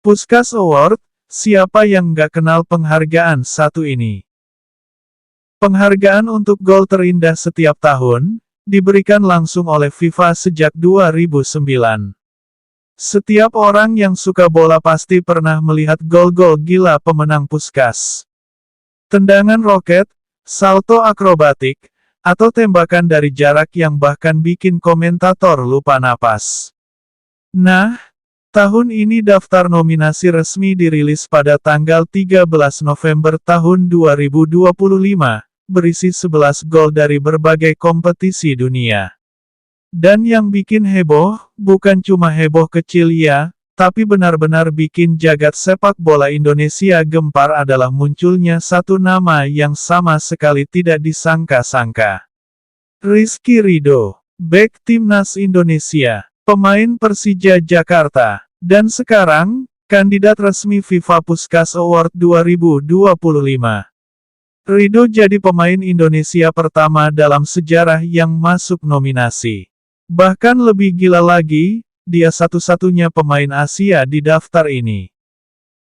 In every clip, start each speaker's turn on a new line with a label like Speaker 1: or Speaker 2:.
Speaker 1: Puskás Award, siapa yang nggak kenal penghargaan satu ini? Penghargaan untuk gol terindah setiap tahun, diberikan langsung oleh FIFA sejak 2009. Setiap orang yang suka bola pasti pernah melihat gol-gol gila pemenang Puskás. Tendangan roket, salto akrobatik, atau tembakan dari jarak yang bahkan bikin komentator lupa napas. Nah, tahun ini daftar nominasi resmi dirilis pada tanggal 13 November tahun 2025, berisi 11 gol dari berbagai kompetisi dunia. Dan yang bikin heboh, bukan cuma heboh kecil ya, tapi benar-benar bikin jagat sepak bola Indonesia gempar adalah munculnya satu nama yang sama sekali tidak disangka-sangka. Rizky Ridho, bek Timnas Indonesia, pemain Persija Jakarta, dan sekarang, kandidat resmi FIFA Puskás Award 2025. Ridho jadi pemain Indonesia pertama dalam sejarah yang masuk nominasi. Bahkan lebih gila lagi, dia satu-satunya pemain Asia di daftar ini.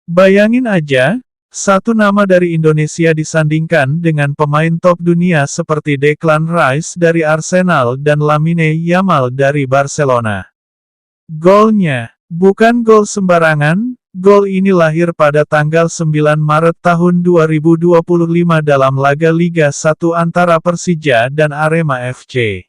Speaker 1: Bayangin aja, satu nama dari Indonesia disandingkan dengan pemain top dunia seperti Declan Rice dari Arsenal dan Lamine Yamal dari Barcelona. Golnya bukan gol sembarangan, gol ini lahir pada tanggal 9 Maret tahun 2025 dalam laga Liga 1 antara Persija dan Arema FC.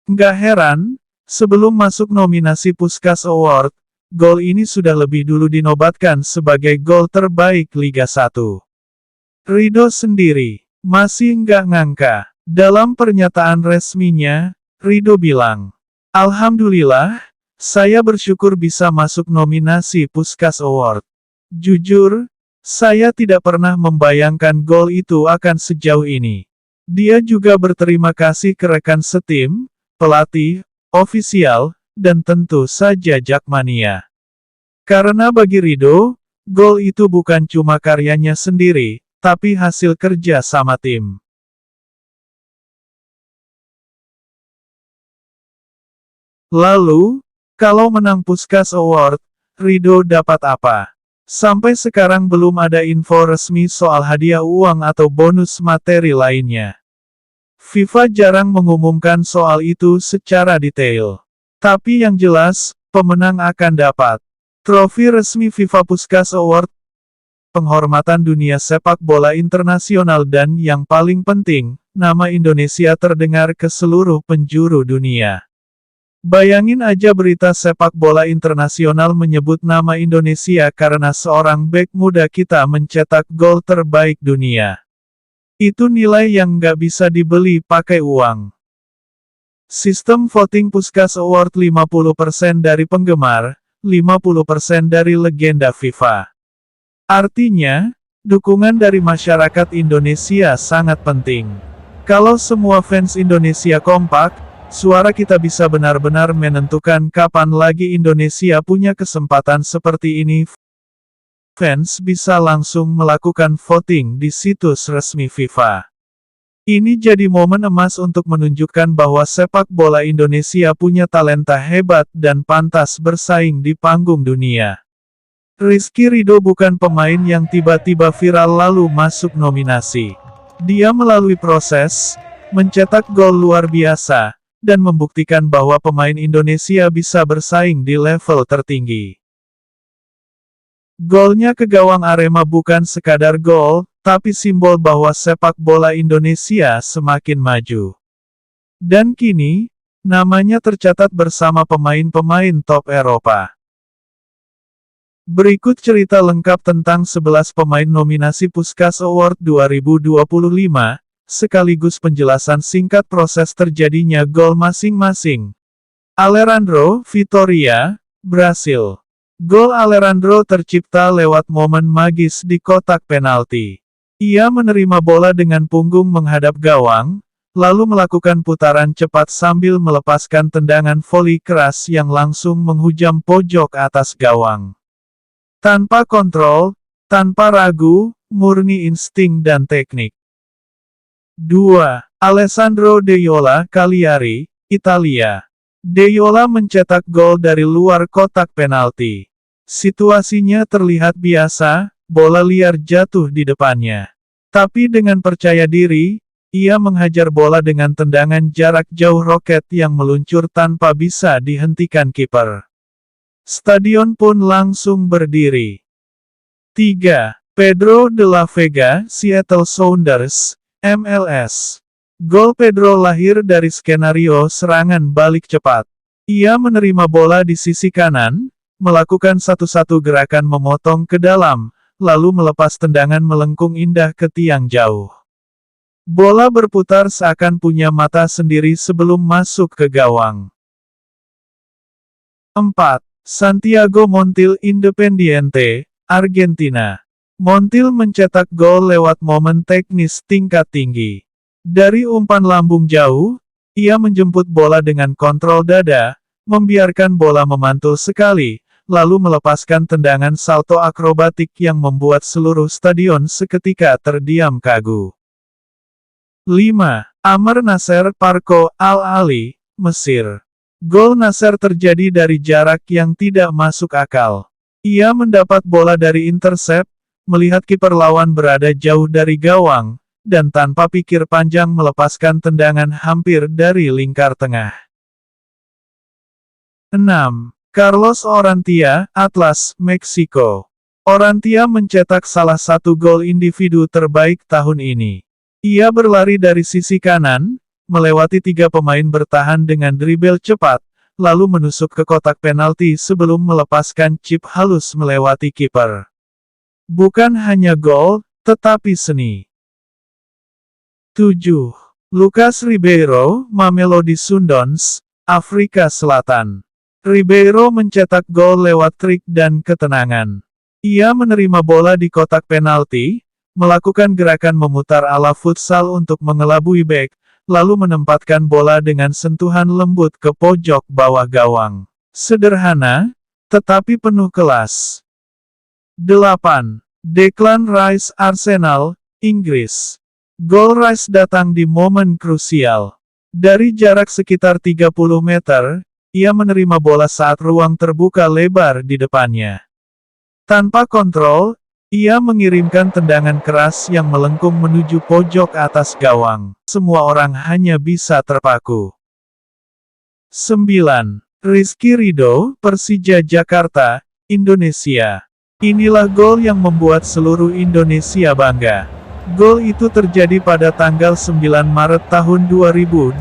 Speaker 1: Nggak heran, sebelum masuk nominasi Puskás Award, gol ini sudah lebih dulu dinobatkan sebagai gol terbaik Liga 1. Ridho sendiri masih nggak ngangka. Dalam pernyataan resminya, Ridho bilang, "Alhamdulillah, saya bersyukur bisa masuk nominasi Puskás Award. Jujur, saya tidak pernah membayangkan gol itu akan sejauh ini." Dia juga berterima kasih ke rekan setim, pelatih, ofisial, dan tentu saja Jakmania. Karena bagi Ridho, gol itu bukan cuma karyanya sendiri, tapi hasil kerja sama tim. Lalu, kalau menang Puskás Award, Ridho dapat apa? Sampai sekarang belum ada info resmi soal hadiah uang atau bonus materi lainnya. FIFA jarang mengumumkan soal itu secara detail. Tapi yang jelas, pemenang akan dapat trofi resmi FIFA Puskás Award, penghormatan dunia sepak bola internasional dan yang paling penting, nama Indonesia terdengar ke seluruh penjuru dunia. Bayangin aja berita sepak bola internasional menyebut nama Indonesia karena seorang bek muda kita mencetak gol terbaik dunia. Itu nilai yang nggak bisa dibeli pakai uang. Sistem voting Puskás Award 50% dari penggemar, 50% dari legenda FIFA. Artinya, dukungan dari masyarakat Indonesia sangat penting. Kalau semua fans Indonesia kompak, suara kita bisa benar-benar menentukan kapan lagi Indonesia punya kesempatan seperti ini. Fans bisa langsung melakukan voting di situs resmi FIFA. Ini jadi momen emas untuk menunjukkan bahwa sepak bola Indonesia punya talenta hebat dan pantas bersaing di panggung dunia. Rizky Ridho bukan pemain yang tiba-tiba viral lalu masuk nominasi. Dia melalui proses, mencetak gol luar biasa, dan membuktikan bahwa pemain Indonesia bisa bersaing di level tertinggi. Golnya ke gawang Arema bukan sekadar gol, tapi simbol bahwa sepak bola Indonesia semakin maju. Dan kini, namanya tercatat bersama pemain-pemain top Eropa. Berikut cerita lengkap tentang 11 pemain nominasi Puskás Award 2025, sekaligus penjelasan singkat proses terjadinya gol masing-masing. Alejandro Vitória, Brasil. Gol Alejandro tercipta lewat momen magis di kotak penalti. Ia menerima bola dengan punggung menghadap gawang, lalu melakukan putaran cepat sambil melepaskan tendangan voli keras yang langsung menghujam pojok atas gawang. Tanpa kontrol, tanpa ragu, murni insting dan teknik. 2. Alessandro Deiola Cagliari, Italia. Deiola mencetak gol dari luar kotak penalti. Situasinya terlihat biasa, bola liar jatuh di depannya. Tapi dengan percaya diri, ia menghajar bola dengan tendangan jarak jauh roket yang meluncur tanpa bisa dihentikan kiper. Stadion pun langsung berdiri. 3. Pedro de la Vega, Seattle Sounders, MLS. Gol Pedro lahir dari skenario serangan balik cepat. Ia menerima bola di sisi kanan, melakukan satu-satu gerakan memotong ke dalam, lalu melepas tendangan melengkung indah ke tiang jauh. Bola berputar seakan punya mata sendiri sebelum masuk ke gawang. 4. Santiago Montiel, Independiente, Argentina. Montiel mencetak gol lewat momen teknis tingkat tinggi. Dari umpan lambung jauh, ia menjemput bola dengan kontrol dada, membiarkan bola memantul sekali, lalu melepaskan tendangan salto akrobatik yang membuat seluruh stadion seketika terdiam kagu. 5. Amr Nasser Parko Al-Ali, Mesir. Gol Nasser terjadi dari jarak yang tidak masuk akal. Ia mendapat bola dari intercept, melihat kiper lawan berada jauh dari gawang, dan tanpa pikir panjang melepaskan tendangan hampir dari lingkar tengah. 6. Carlos Orantia, Atlas, Meksiko. Orantia mencetak salah satu gol individu terbaik tahun ini. Ia berlari dari sisi kanan, melewati 3 pemain bertahan dengan dribble cepat, lalu menusuk ke kotak penalti sebelum melepaskan chip halus melewati kiper. Bukan hanya gol, tetapi seni. 7. Lucas Ribeiro, Mamelodi Sundowns, Afrika Selatan. Ribeiro mencetak gol lewat trik dan ketenangan. Ia menerima bola di kotak penalti, melakukan gerakan memutar ala futsal untuk mengelabui bek, lalu menempatkan bola dengan sentuhan lembut ke pojok bawah gawang. Sederhana, tetapi penuh kelas. 8. Declan Rice, Arsenal, Inggris. Gol Rice datang di momen krusial. Dari jarak sekitar 30 meter, ia menerima bola saat ruang terbuka lebar di depannya. Tanpa kontrol, ia mengirimkan tendangan keras yang melengkung menuju pojok atas gawang. Semua orang hanya bisa terpaku. 9. Rizky Ridho, Persija Jakarta, Indonesia. Inilah gol yang membuat seluruh Indonesia bangga. Gol itu terjadi pada tanggal 9 Maret tahun 2025.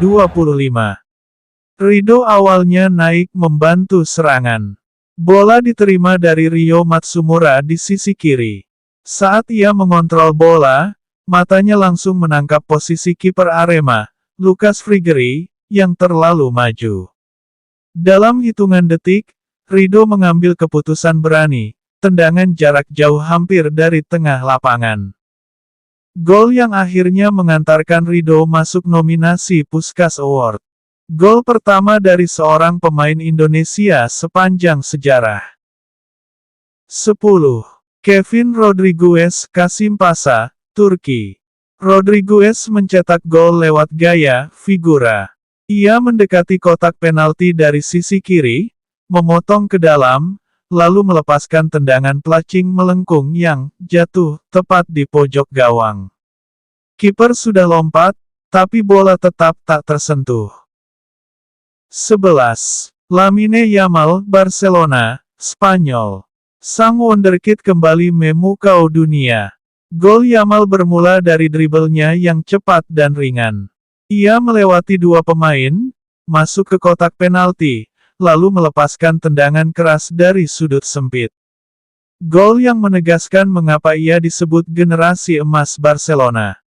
Speaker 1: Ridho awalnya naik membantu serangan. Bola diterima dari Rio Matsumura di sisi kiri. Saat ia mengontrol bola, matanya langsung menangkap posisi kiper Arema, Lucas Frigeri, yang terlalu maju. Dalam hitungan detik, Ridho mengambil keputusan berani, tendangan jarak jauh hampir dari tengah lapangan. Gol yang akhirnya mengantarkan Ridho masuk nominasi Puskás Award. Gol pertama dari seorang pemain Indonesia sepanjang sejarah. 10. Kevin Rodriguez, Kasimpasa, Turki. Rodriguez mencetak gol lewat gaya figura. Ia mendekati kotak penalti dari sisi kiri, memotong ke dalam, lalu melepaskan tendangan placing melengkung yang jatuh tepat di pojok gawang. Kiper sudah lompat, tapi bola tetap tak tersentuh. 11. Lamine Yamal, Barcelona, Spanyol. Sang wonderkid kembali memukau dunia. Gol Yamal bermula dari dribblenya yang cepat dan ringan. Ia melewati 2 pemain, masuk ke kotak penalti, lalu melepaskan tendangan keras dari sudut sempit. Gol yang menegaskan mengapa ia disebut generasi emas Barcelona.